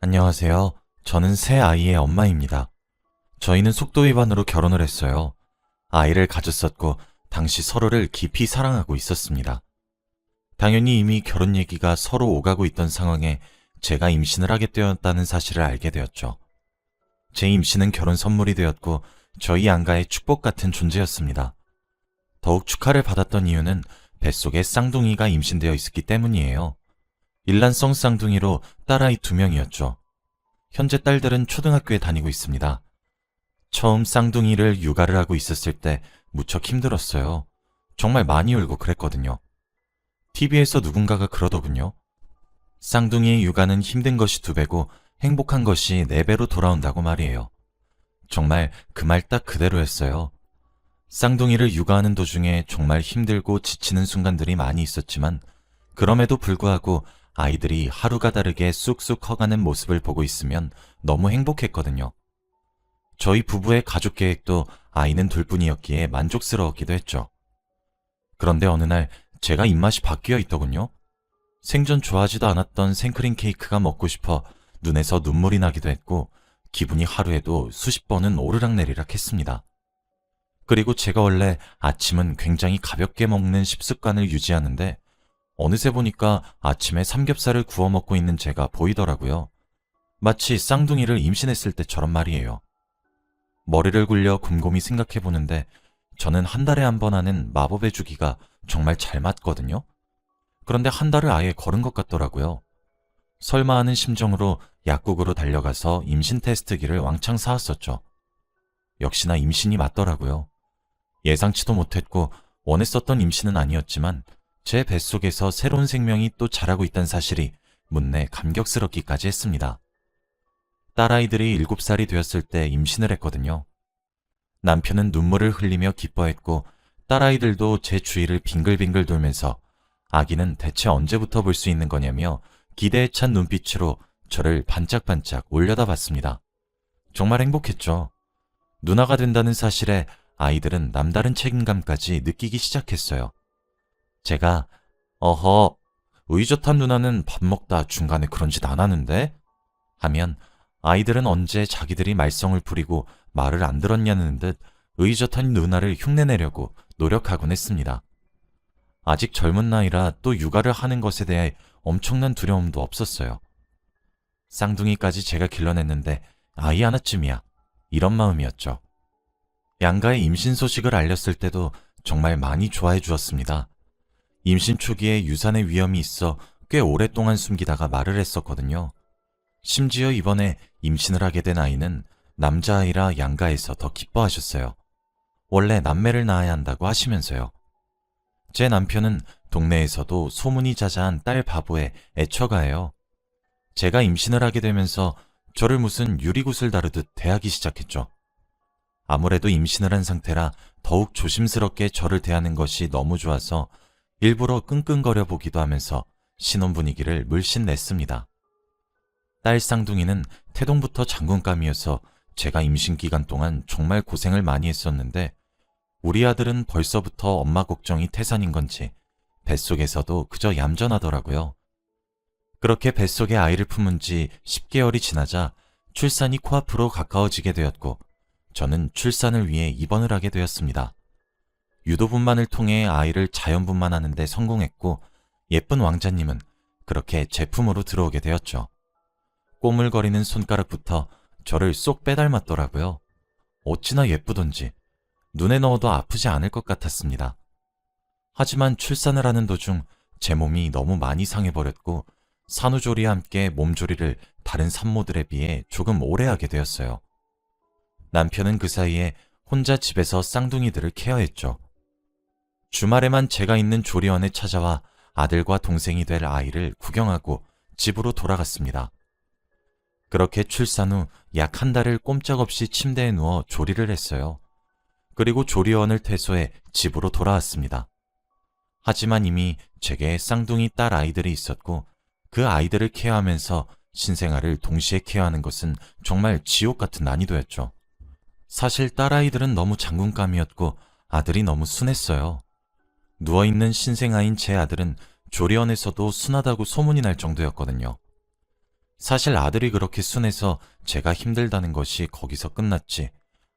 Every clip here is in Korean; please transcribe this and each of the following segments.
안녕하세요. 저는 새 아이의 엄마입니다. 저희는 속도 위반으로 결혼을 했어요. 아이를 가졌었고, 당시 서로를 깊이 사랑하고 있었습니다. 당연히 이미 결혼 얘기가 서로 오가고 있던 상황에 제가 임신을 하게 되었다는 사실을 알게 되었죠. 제 임신은 결혼 선물이 되었고, 저희 양가의 축복 같은 존재였습니다. 더욱 축하를 받았던 이유는 뱃속에 쌍둥이가 임신되어 있었기 때문이에요. 일란성 쌍둥이로 딸아이 2명이었죠. 현재 딸들은 초등학교에 다니고 있습니다. 처음 쌍둥이를 육아를 하고 있었을 때 무척 힘들었어요. 정말 많이 울고 그랬거든요. TV에서 누군가가 그러더군요. 쌍둥이의 육아는 힘든 것이 2배고 행복한 것이 4배로 돌아온다고 말이에요. 정말 그 말 딱 그대로였어요. 쌍둥이를 육아하는 도중에 정말 힘들고 지치는 순간들이 많이 있었지만 그럼에도 불구하고 아이들이 하루가 다르게 쑥쑥 커가는 모습을 보고 있으면 너무 행복했거든요. 저희 부부의 가족 계획도 아이는 2뿐이었기에 만족스러웠기도 했죠. 그런데 어느 날 제가 입맛이 바뀌어 있더군요. 생전 좋아하지도 않았던 생크림 케이크가 먹고 싶어 눈에서 눈물이 나기도 했고 기분이 하루에도 수십 번은 오르락내리락 했습니다. 그리고 제가 원래 아침은 굉장히 가볍게 먹는 식습관을 유지하는데 어느새 보니까 아침에 삼겹살을 구워 먹고 있는 제가 보이더라고요. 마치 쌍둥이를 임신했을 때처럼 말이에요. 머리를 굴려 곰곰이 생각해 보는데 저는 한 달에 한 번 하는 마법의 주기가 정말 잘 맞거든요. 그런데 한 달을 아예 걸은 것 같더라고요. 설마 하는 심정으로 약국으로 달려가서 임신 테스트기를 왕창 사왔었죠. 역시나 임신이 맞더라고요. 예상치도 못했고 원했었던 임신은 아니었지만 제 뱃속에서 새로운 생명이 또 자라고 있다는 사실이 문내 감격스럽기까지 했습니다. 딸아이들이 7살이 되었을 때 임신을 했거든요. 남편은 눈물을 흘리며 기뻐했고 딸아이들도 제 주위를 빙글빙글 돌면서 아기는 대체 언제부터 볼 수 있는 거냐며 기대에 찬 눈빛으로 저를 반짝반짝 올려다봤습니다. 정말 행복했죠. 누나가 된다는 사실에 아이들은 남다른 책임감까지 느끼기 시작했어요. 제가 어허, 의젓한 누나는 밥 먹다 중간에 그런 짓 안 하는데? 하면 아이들은 언제 자기들이 말썽을 부리고 말을 안 들었냐는 듯 의젓한 누나를 흉내내려고 노력하곤 했습니다. 아직 젊은 나이라 또 육아를 하는 것에 대해 엄청난 두려움도 없었어요. 쌍둥이까지 제가 길러냈는데 아이 하나쯤이야. 이런 마음이었죠. 양가의 임신 소식을 알렸을 때도 정말 많이 좋아해 주었습니다. 임신 초기에 유산의 위험이 있어 꽤 오랫동안 숨기다가 말을 했었거든요. 심지어 이번에 임신을 하게 된 아이는 남자아이라 양가에서 더 기뻐하셨어요. 원래 남매를 낳아야 한다고 하시면서요. 제 남편은 동네에서도 소문이 자자한 딸 바보의 애처가예요. 제가 임신을 하게 되면서 저를 무슨 유리구슬 다루듯 대하기 시작했죠. 아무래도 임신을 한 상태라 더욱 조심스럽게 저를 대하는 것이 너무 좋아서 일부러 끙끙거려 보기도 하면서 신혼 분위기를 물씬 냈습니다. 딸 쌍둥이는 태동부터 장군감이어서 제가 임신 기간 동안 정말 고생을 많이 했었는데 우리 아들은 벌써부터 엄마 걱정이 태산인 건지 뱃속에서도 그저 얌전하더라고요. 그렇게 뱃속에 아이를 품은 지 10개월이 지나자 출산이 코앞으로 가까워지게 되었고 저는 출산을 위해 입원을 하게 되었습니다. 유도분만을 통해 아이를 자연분만하는 데 성공했고 예쁜 왕자님은 그렇게 제 품으로 들어오게 되었죠. 꼬물거리는 손가락부터 저를 쏙 빼닮았더라고요. 어찌나 예쁘던지 눈에 넣어도 아프지 않을 것 같았습니다. 하지만 출산을 하는 도중 제 몸이 너무 많이 상해버렸고 산후조리와 함께 몸조리를 다른 산모들에 비해 조금 오래 하게 되었어요. 남편은 그 사이에 혼자 집에서 쌍둥이들을 케어했죠. 주말에만 제가 있는 조리원에 찾아와 아들과 동생이 될 아이를 구경하고 집으로 돌아갔습니다. 그렇게 출산 후 약 한 달을 꼼짝없이 침대에 누워 조리를 했어요. 그리고 조리원을 퇴소해 집으로 돌아왔습니다. 하지만 이미 제게 쌍둥이 딸 아이들이 있었고 그 아이들을 케어하면서 신생아를 동시에 케어하는 것은 정말 지옥 같은 난이도였죠. 사실 딸아이들은 너무 장군감이었고 아들이 너무 순했어요. 누워있는 신생아인 제 아들은 조리원에서도 순하다고 소문이 날 정도였거든요. 사실 아들이 그렇게 순해서 제가 힘들다는 것이 거기서 끝났지.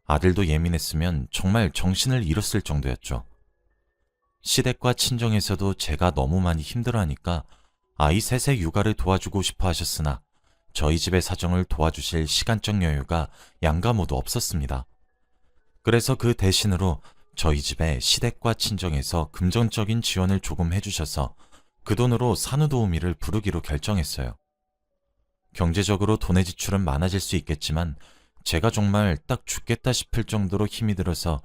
아들도 예민했으면 정말 정신을 잃었을 정도였죠. 시댁과 친정에서도 제가 너무 많이 힘들어하니까 아이 셋의 육아를 도와주고 싶어 하셨으나 저희 집의 사정을 도와주실 시간적 여유가 양가 모두 없었습니다. 그래서 그 대신으로 저희 집에 시댁과 친정에서 금전적인 지원을 조금 해주셔서 그 돈으로 산후도우미를 부르기로 결정했어요. 경제적으로 돈의 지출은 많아질 수 있겠지만 제가 정말 딱 죽겠다 싶을 정도로 힘이 들어서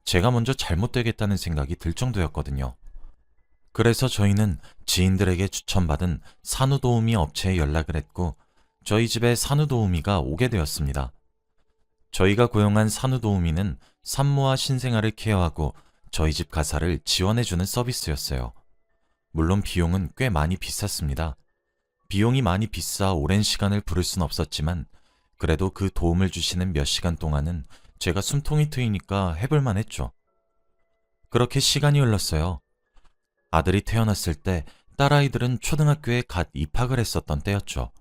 제가 먼저 잘못되겠다는 생각이 들 정도였거든요. 그래서 저희는 지인들에게 추천받은 산후도우미 업체에 연락을 했고 저희 집에 산후도우미가 오게 되었습니다. 저희가 고용한 산후도우미는 산모와 신생아를 케어하고 저희 집 가사를 지원해주는 서비스였어요. 물론 비용은 꽤 많이 비쌌습니다. 비용이 많이 비싸 오랜 시간을 부를 순 없었지만 그래도 그 도움을 주시는 몇 시간 동안은 제가 숨통이 트이니까 해볼만 했죠. 그렇게 시간이 흘렀어요. 아들이 태어났을 때 딸아이들은 초등학교에 갓 입학을 했었던 때였죠.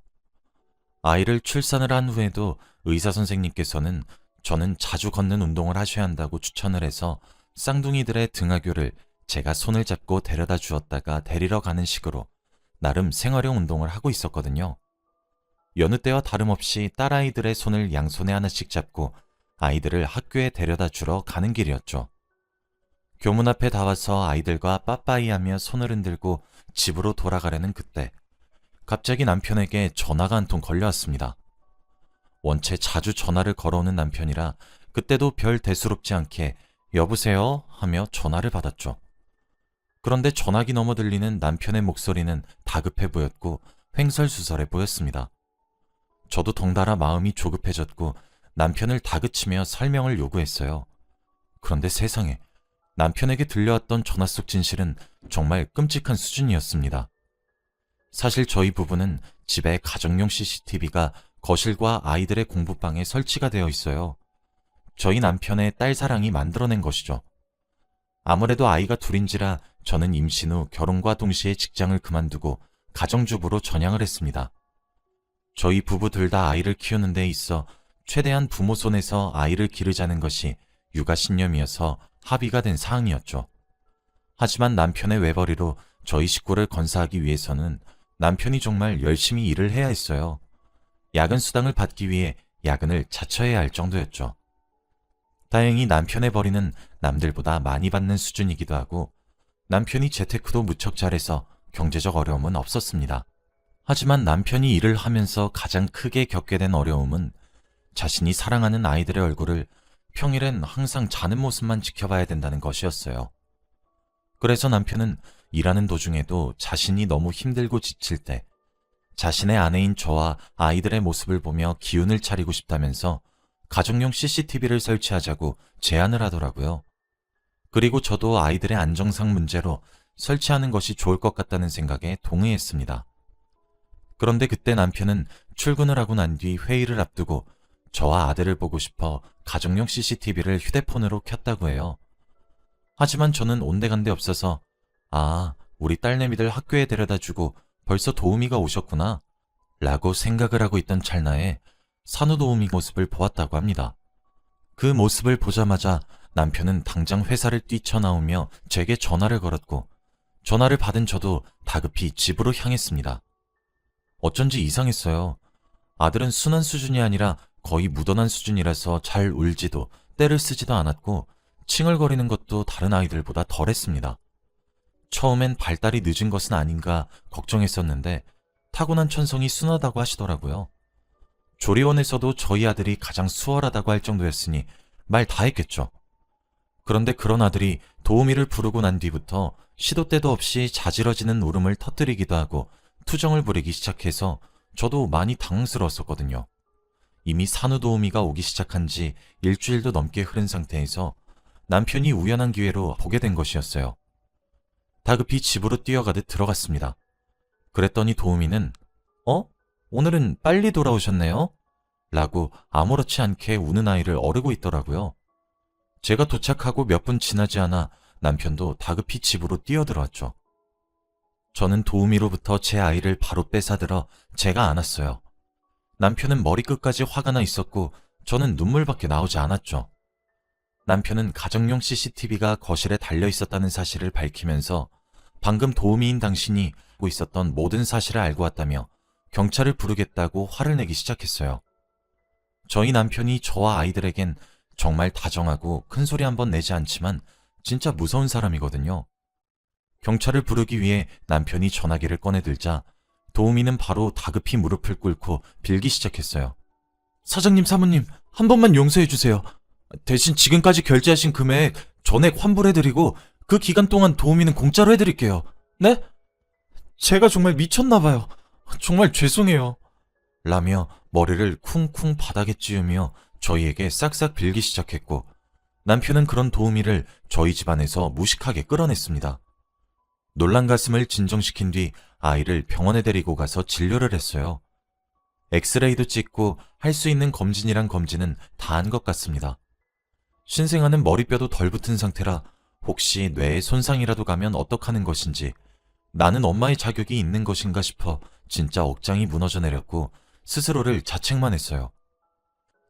아이를 출산을 한 후에도 의사 선생님께서는 저는 자주 걷는 운동을 하셔야 한다고 추천을 해서 쌍둥이들의 등하교를 제가 손을 잡고 데려다 주었다가 데리러 가는 식으로 나름 생활용 운동을 하고 있었거든요. 여느 때와 다름없이 딸아이들의 손을 양손에 하나씩 잡고 아이들을 학교에 데려다 주러 가는 길이었죠. 교문 앞에 다 와서 아이들과 빠빠이하며 손을 흔들고 집으로 돌아가려는 그때 갑자기 남편에게 전화가 한 통 걸려왔습니다. 원체 자주 전화를 걸어오는 남편이라 그때도 별 대수롭지 않게 여보세요 하며 전화를 받았죠. 그런데 전화기 너머 들리는 남편의 목소리는 다급해 보였고 횡설수설해 보였습니다. 저도 덩달아 마음이 조급해졌고 남편을 다그치며 설명을 요구했어요. 그런데 세상에 남편에게 들려왔던 전화 속 진실은 정말 끔찍한 수준이었습니다. 사실 저희 부부는 집에 가정용 CCTV가 거실과 아이들의 공부방에 설치가 되어 있어요. 저희 남편의 딸 사랑이 만들어낸 것이죠. 아무래도 아이가 둘인지라 저는 임신 후 결혼과 동시에 직장을 그만두고 가정주부로 전향을 했습니다. 저희 부부 둘 다 아이를 키우는 데 있어 최대한 부모 손에서 아이를 기르자는 것이 육아 신념이어서 합의가 된 사항이었죠. 하지만 남편의 외벌이로 저희 식구를 건사하기 위해서는 남편이 정말 열심히 일을 해야 했어요. 야근 수당을 받기 위해 야근을 자처해야 할 정도였죠. 다행히 남편의 벌이는 남들보다 많이 받는 수준이기도 하고 남편이 재테크도 무척 잘해서 경제적 어려움은 없었습니다. 하지만 남편이 일을 하면서 가장 크게 겪게 된 어려움은 자신이 사랑하는 아이들의 얼굴을 평일엔 항상 자는 모습만 지켜봐야 된다는 것이었어요. 그래서 남편은 일하는 도중에도 자신이 너무 힘들고 지칠 때 자신의 아내인 저와 아이들의 모습을 보며 기운을 차리고 싶다면서 가정용 CCTV를 설치하자고 제안을 하더라고요. 그리고 저도 아이들의 안정상 문제로 설치하는 것이 좋을 것 같다는 생각에 동의했습니다. 그런데 그때 남편은 출근을 하고 난 뒤 회의를 앞두고 저와 아들을 보고 싶어 가정용 CCTV를 휴대폰으로 켰다고 해요. 하지만 저는 온데간데 없어서 우리 딸내미들 학교에 데려다주고 벌써 도우미가 오셨구나 라고 생각을 하고 있던 찰나에 산후도우미 모습을 보았다고 합니다. 그 모습을 보자마자 남편은 당장 회사를 뛰쳐나오며 제게 전화를 걸었고 전화를 받은 저도 다급히 집으로 향했습니다. 어쩐지 이상했어요. 아들은 순한 수준이 아니라 거의 묻어난 수준이라서 잘 울지도 떼를 쓰지도 않았고 칭얼거리는 것도 다른 아이들보다 덜했습니다. 처음엔 발달이 늦은 것은 아닌가 걱정했었는데 타고난 천성이 순하다고 하시더라고요. 조리원에서도 저희 아들이 가장 수월하다고 할 정도였으니 말 다 했겠죠. 그런데 그런 아들이 도우미를 부르고 난 뒤부터 시도 때도 없이 자지러지는 울음을 터뜨리기도 하고 투정을 부리기 시작해서 저도 많이 당황스러웠었거든요. 이미 산후도우미가 오기 시작한 지 일주일도 넘게 흐른 상태에서 남편이 우연한 기회로 보게 된 것이었어요. 다급히 집으로 뛰어가듯 들어갔습니다. 그랬더니 도우미는 오늘은 빨리 돌아오셨네요? 라고 아무렇지 않게 우는 아이를 어르고 있더라고요. 제가 도착하고 몇 분 지나지 않아 남편도 다급히 집으로 뛰어들어왔죠. 저는 도우미로부터 제 아이를 바로 뺏어들어 제가 안았어요. 남편은 머리끝까지 화가 나 있었고 저는 눈물밖에 나오지 않았죠. 남편은 가정용 CCTV가 거실에 달려 있었다는 사실을 밝히면서 방금 도우미인 당신이 하고 있었던 모든 사실을 알고 왔다며 경찰을 부르겠다고 화를 내기 시작했어요. 저희 남편이 저와 아이들에겐 정말 다정하고 큰 소리 한번 내지 않지만 진짜 무서운 사람이거든요. 경찰을 부르기 위해 남편이 전화기를 꺼내들자 도우미는 바로 다급히 무릎을 꿇고 빌기 시작했어요. 사장님, 사모님, 한 번만 용서해 주세요. 대신 지금까지 결제하신 금액 전액 환불해드리고 그 기간 동안 도우미는 공짜로 해드릴게요. 네? 제가 정말 미쳤나봐요. 정말 죄송해요. 라며 머리를 쿵쿵 바닥에 찌우며 저희에게 싹싹 빌기 시작했고 남편은 그런 도우미를 저희 집안에서 무식하게 끌어냈습니다. 놀란 가슴을 진정시킨 뒤 아이를 병원에 데리고 가서 진료를 했어요. 엑스레이도 찍고 할 수 있는 검진이란 검진은 다 한 것 같습니다. 신생아는 머리뼈도 덜 붙은 상태라 혹시 뇌에 손상이라도 가면 어떡하는 것인지 나는 엄마의 자격이 있는 것인가 싶어 진짜 억장이 무너져 내렸고 스스로를 자책만 했어요.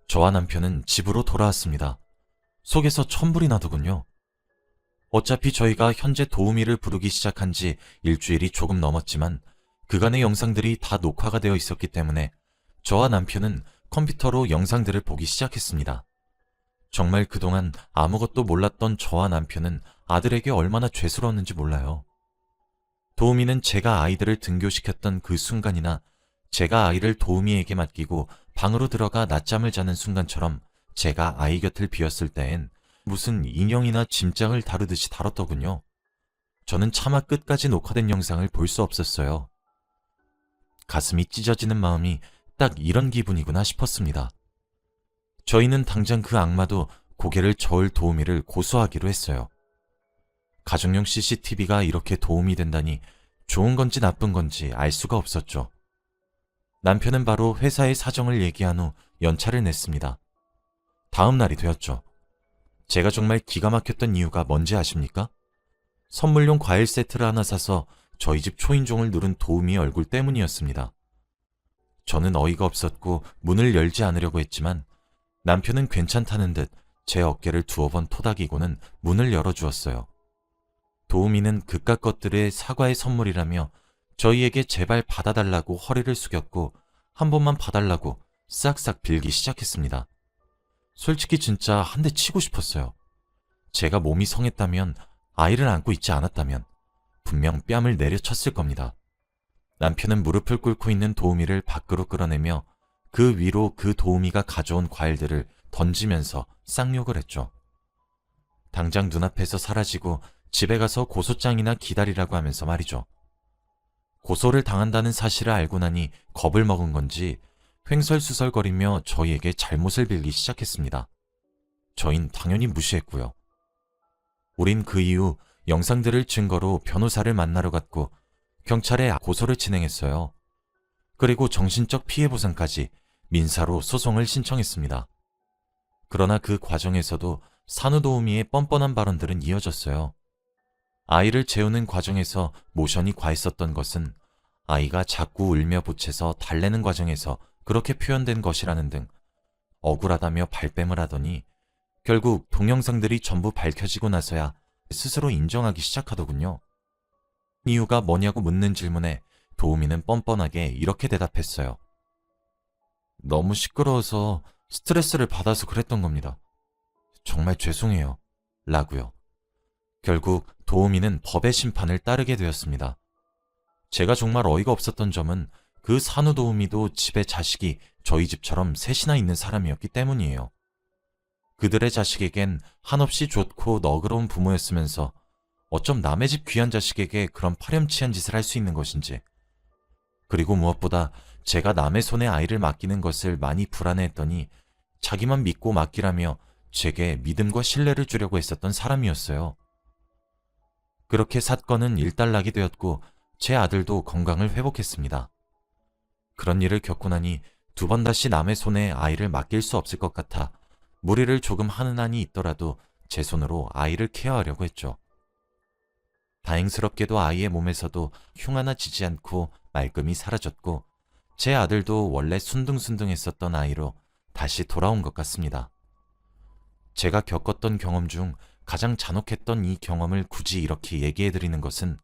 저와 남편은 집으로 돌아왔습니다. 속에서 천불이 나더군요. 어차피 저희가 현재 도우미를 부르기 시작한 지 일주일이 조금 넘었지만 그간의 영상들이 다 녹화가 되어 있었기 때문에 저와 남편은 컴퓨터로 영상들을 보기 시작했습니다. 정말 그동안 아무것도 몰랐던 저와 남편은 아들에게 얼마나 죄스러웠는지 몰라요. 도우미는 제가 아이들을 등교시켰던 그 순간이나 제가 아이를 도우미에게 맡기고 방으로 들어가 낮잠을 자는 순간처럼 제가 아이 곁을 비웠을 때엔 무슨 인형이나 짐짝을 다루듯이 다뤘더군요. 저는 차마 끝까지 녹화된 영상을 볼 수 없었어요. 가슴이 찢어지는 마음이 딱 이런 기분이구나 싶었습니다. 저희는 당장 그 악마도 고개를 저을 도우미를 고소하기로 했어요. 가정용 CCTV가 이렇게 도움이 된다니 좋은 건지 나쁜 건지 알 수가 없었죠. 남편은 바로 회사의 사정을 얘기한 후 연차를 냈습니다. 다음 날이 되었죠. 제가 정말 기가 막혔던 이유가 뭔지 아십니까? 선물용 과일 세트를 하나 사서 저희 집 초인종을 누른 도우미의 얼굴 때문이었습니다. 저는 어이가 없었고 문을 열지 않으려고 했지만 남편은 괜찮다는 듯 제 어깨를 두어 번 토닥이고는 문을 열어주었어요. 도우미는 그깟 것들의 사과의 선물이라며 저희에게 제발 받아달라고 허리를 숙였고 한 번만 봐달라고 싹싹 빌기 시작했습니다. 솔직히 진짜 한 대 치고 싶었어요. 제가 몸이 성했다면, 아이를 안고 있지 않았다면 분명 뺨을 내려쳤을 겁니다. 남편은 무릎을 꿇고 있는 도우미를 밖으로 끌어내며 그 위로 그 도우미가 가져온 과일들을 던지면서 쌍욕을 했죠. 당장 눈앞에서 사라지고 집에 가서 고소장이나 기다리라고 하면서 말이죠. 고소를 당한다는 사실을 알고 나니 겁을 먹은 건지 횡설수설거리며 저희에게 잘못을 빌기 시작했습니다. 저흰 당연히 무시했고요. 우린 그 이후 영상들을 증거로 변호사를 만나러 갔고 경찰에 고소를 진행했어요. 그리고 정신적 피해 보상까지 민사로 소송을 신청했습니다. 그러나 그 과정에서도 산후도우미의 뻔뻔한 발언들은 이어졌어요. 아이를 재우는 과정에서 모션이 과했었던 것은 아이가 자꾸 울며 보채서 달래는 과정에서 그렇게 표현된 것이라는 등 억울하다며 발뺌을 하더니 결국 동영상들이 전부 밝혀지고 나서야 스스로 인정하기 시작하더군요. 이유가 뭐냐고 묻는 질문에 도우미는 뻔뻔하게 이렇게 대답했어요. 너무 시끄러워서 스트레스를 받아서 그랬던 겁니다. 정말 죄송해요. 라고요. 결국 도우미는 법의 심판을 따르게 되었습니다. 제가 정말 어이가 없었던 점은 그 산후도우미도 집에 자식이 저희 집처럼 셋이나 있는 사람이었기 때문이에요. 그들의 자식에겐 한없이 좋고 너그러운 부모였으면서 어쩜 남의 집 귀한 자식에게 그런 파렴치한 짓을 할 수 있는 것인지, 그리고 무엇보다 제가 남의 손에 아이를 맡기는 것을 많이 불안해했더니 자기만 믿고 맡기라며 제게 믿음과 신뢰를 주려고 했었던 사람이었어요. 그렇게 사건은 일단락이 되었고 제 아들도 건강을 회복했습니다. 그런 일을 겪고 나니 두 번 다시 남의 손에 아이를 맡길 수 없을 것 같아 무리를 조금 하는 한이 있더라도 제 손으로 아이를 케어하려고 했죠. 다행스럽게도 아이의 몸에서도 흉 하나 지지 않고 말끔히 사라졌고 제 아들도 원래 순둥순둥했었던 아이로 다시 돌아온 것 같습니다. 제가 겪었던 경험 중 가장 잔혹했던 이 경험을 굳이 이렇게 얘기해드리는 것은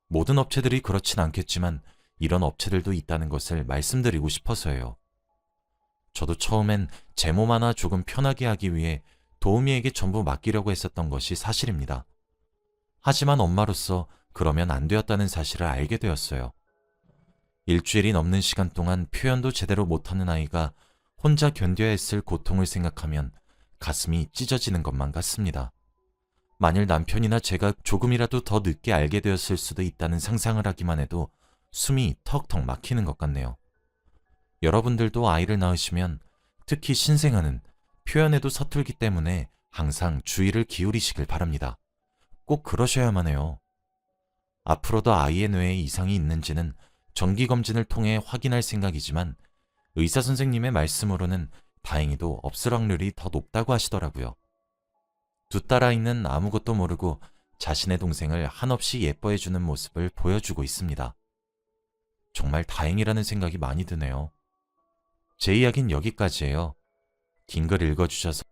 모든 업체들이 그렇진 않겠지만 이런 업체들도 있다는 것을 말씀드리고 싶어서예요. 저도 처음엔 제 몸 하나 조금 편하게 하기 위해 도우미에게 전부 맡기려고 했었던 것이 사실입니다. 하지만 엄마로서 그러면 안 되었다는 사실을 알게 되었어요. 일주일이 넘는 시간 동안 표현도 제대로 못하는 아이가 혼자 견뎌야 했을 고통을 생각하면 가슴이 찢어지는 것만 같습니다. 만일 남편이나 제가 조금이라도 더 늦게 알게 되었을 수도 있다는 상상을 하기만 해도 숨이 턱턱 막히는 것 같네요. 여러분들도 아이를 낳으시면 특히 신생아는 표현에도 서툴기 때문에 항상 주의를 기울이시길 바랍니다. 꼭 그러셔야만 해요. 앞으로도 아이의 뇌에 이상이 있는지는 정기검진을 통해 확인할 생각이지만 의사 선생님의 말씀으로는 다행히도 없을 확률이 더 높다고 하시더라고요. 두 딸아이는 아무것도 모르고 자신의 동생을 한없이 예뻐해주는 모습을 보여주고 있습니다. 정말 다행이라는 생각이 많이 드네요. 제 이야기는 여기까지예요. 긴 글 읽어주셔서